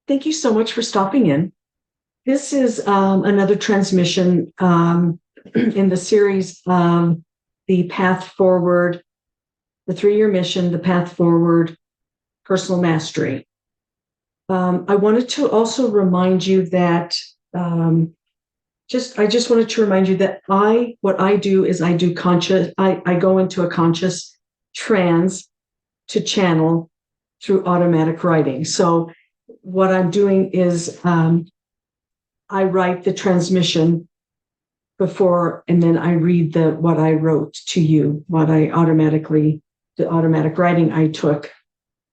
Thank you so much for stopping in. This is another transmission in the series, The Path Forward, the 3-year mission, The Path Forward, Personal Mastery. I wanted to also remind you that, I just wanted to remind you that what I do is I go into a conscious trance to channel through automatic writing. So what I'm doing is I write the transmission before, and then I read what I wrote to you, the automatic writing I took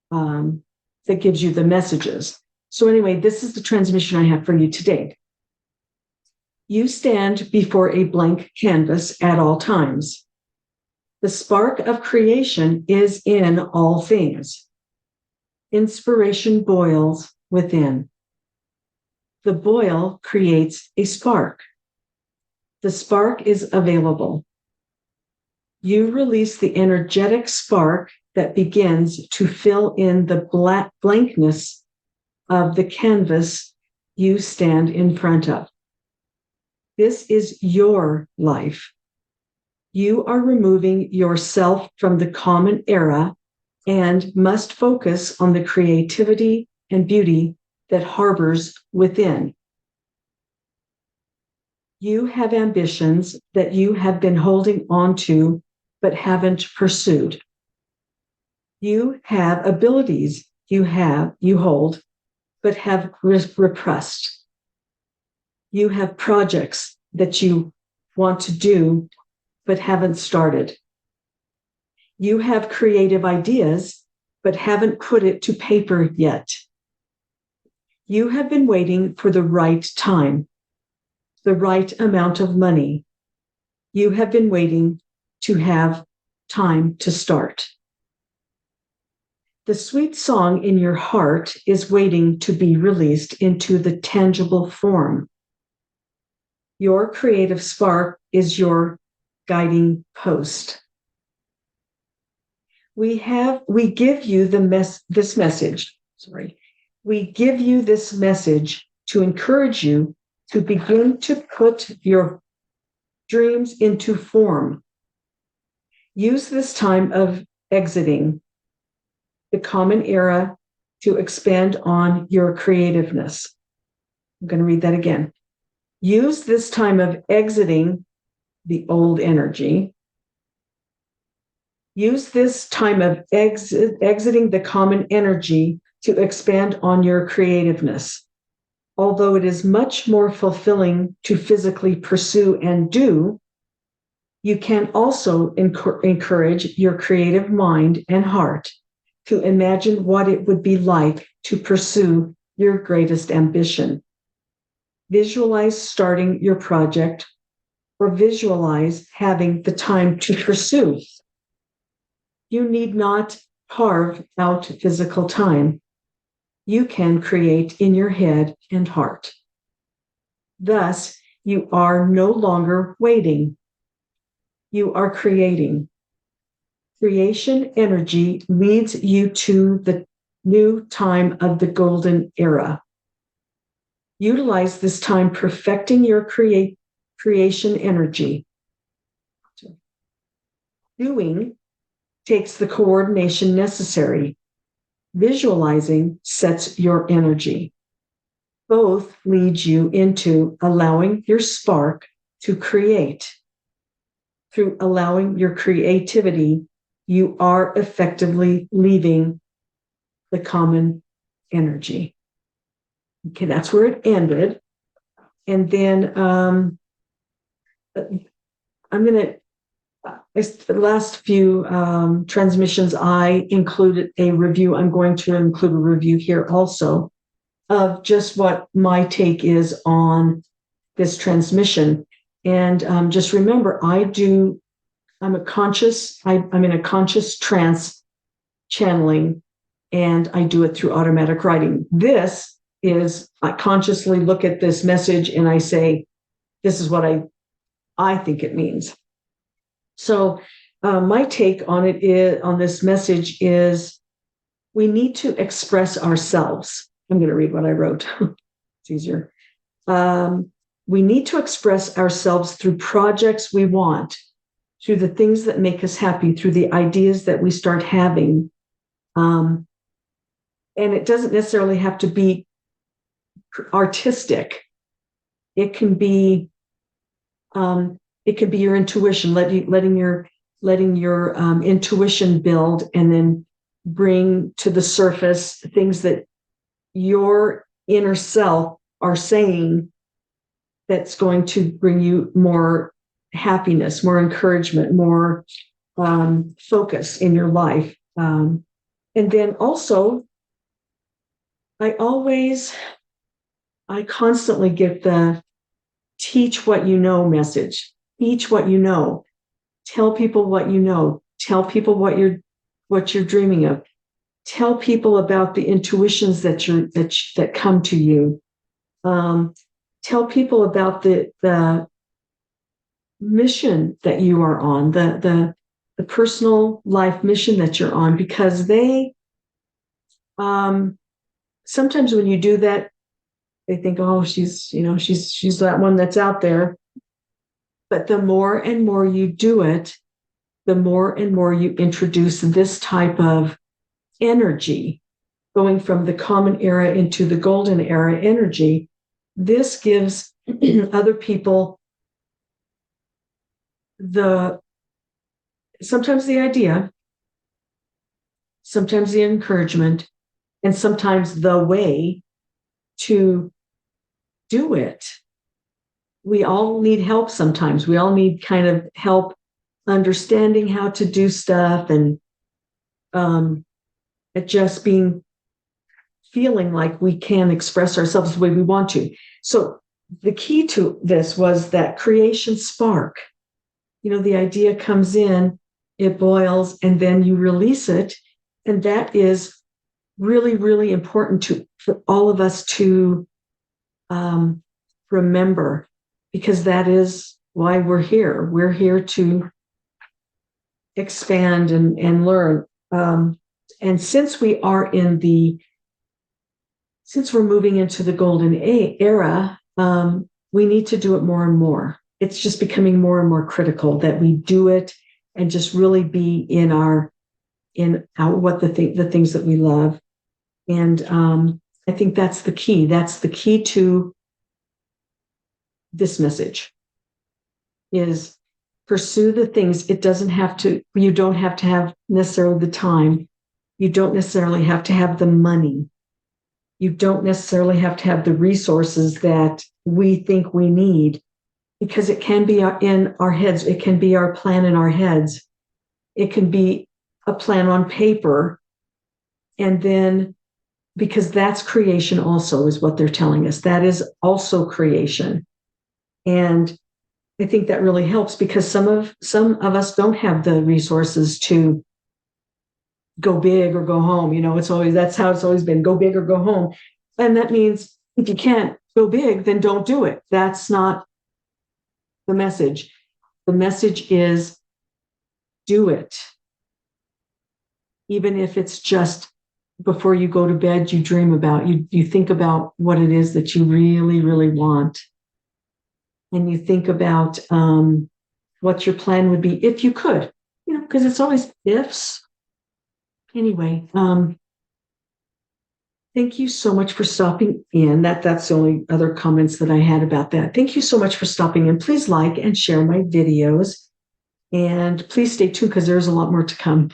that gives you the messages. So anyway, this is the transmission I have for you today. You stand before a blank canvas at all times. The spark of creation is in all things. Inspiration boils within. The boil creates a spark. The spark is available. You release the energetic spark that begins to fill in the blankness of the canvas you stand in front of. This is your life. You are removing yourself from the common era and must focus on the creativity and beauty that harbors within. You have ambitions that you have been holding on to but haven't pursued. You have abilities you hold but have repressed. You have projects that you want to do but haven't started. You have creative ideas but haven't put it to paper yet. You have been waiting for the right time, the right amount of money. You have been waiting to have time to start. The sweet song in your heart is waiting to be released into the tangible form. Your creative spark is your guiding post. We give you this message. We give you this message to encourage you to begin to put your dreams into form. Use this time of exiting the common era to expand on your creativeness. I'm going to read that again. Use this time of exiting the old energy. Use this time of exiting the common energy to expand on your creativeness. Although it is much more fulfilling to physically pursue and do, you can also encourage your creative mind and heart to imagine what it would be like to pursue your greatest ambition. Visualize starting your project or visualize having the time to pursue. You need not carve out physical time. You can create in your head and heart. Thus, you are no longer waiting. You are creating. Creation energy leads you to the new time of the golden era. Utilize this time perfecting your creation energy. Doing takes the coordination necessary. Visualizing sets your energy. Both lead you into allowing your spark to create. Through allowing your creativity, you are effectively leaving the common energy. Okay, that's where it ended. And then the last few transmissions, I included a review. I'm going to include a review here also of just what my take is on this transmission. And just remember, I'm in a conscious trance channeling, and I do it through automatic writing. This is, I consciously look at this message and I say, this is what I think it means. So my take on it on this message is we need to express ourselves. I'm going to read what I wrote. It's easier. We need to express ourselves through projects we want, through the things that make us happy, through the ideas that we start having. And it doesn't necessarily have to be artistic. It can be your intuition, letting your intuition build and then bring to the surface things that your inner self are saying that's going to bring you more happiness, more encouragement, more focus in your life. And then also, I constantly get the teach what you know message. Teach what you know. Tell people what you know. Tell people what you're dreaming of. Tell people about the intuitions that come to you. Tell people about the mission that you are on, the personal life mission that you're on, because they sometimes when you do that, they think, oh, she's that one that's out there. But the more and more you do it, the more and more you introduce this type of energy, going from the common era into the golden era energy. This gives other people sometimes the idea, sometimes the encouragement, and sometimes the way to do it. We all need help sometimes. We all need kind of help understanding how to do stuff, and it just feeling like we can express ourselves the way we want to. So the key to this was that creation spark. The idea comes in, it boils, and then you release it. And that is really, really important for all of us to remember, because that is why we're here. We're here to expand and learn. And since we're moving into the golden era, we need to do it more and more. It's just becoming more and more critical that we do it and just really be in our the things that we love. And I think that's the key. That's the key to this message, is pursue the things. You don't have to have necessarily the time. You don't necessarily have to have the money. You don't necessarily have to have the resources that we think we need, because it can be in our heads. It can be our plan in our heads. It can be a plan on paper. And then, because that's creation also, is what they're telling us. That is also creation. And I think that really helps, because some of us don't have the resources to go big or go home. That's how it's always been: go big or go home. And that means if you can't go big, then don't do it. That's not the message. The message is do it. Even if it's just before you go to bed, you dream about, you think about what it is that you really, really want. And you think about what your plan would be if you could, because it's always ifs. Anyway, thank you so much for stopping in. That's the only other comments that I had about that. Thank you so much for stopping in. Please like and share my videos. And please stay tuned, because there's a lot more to come.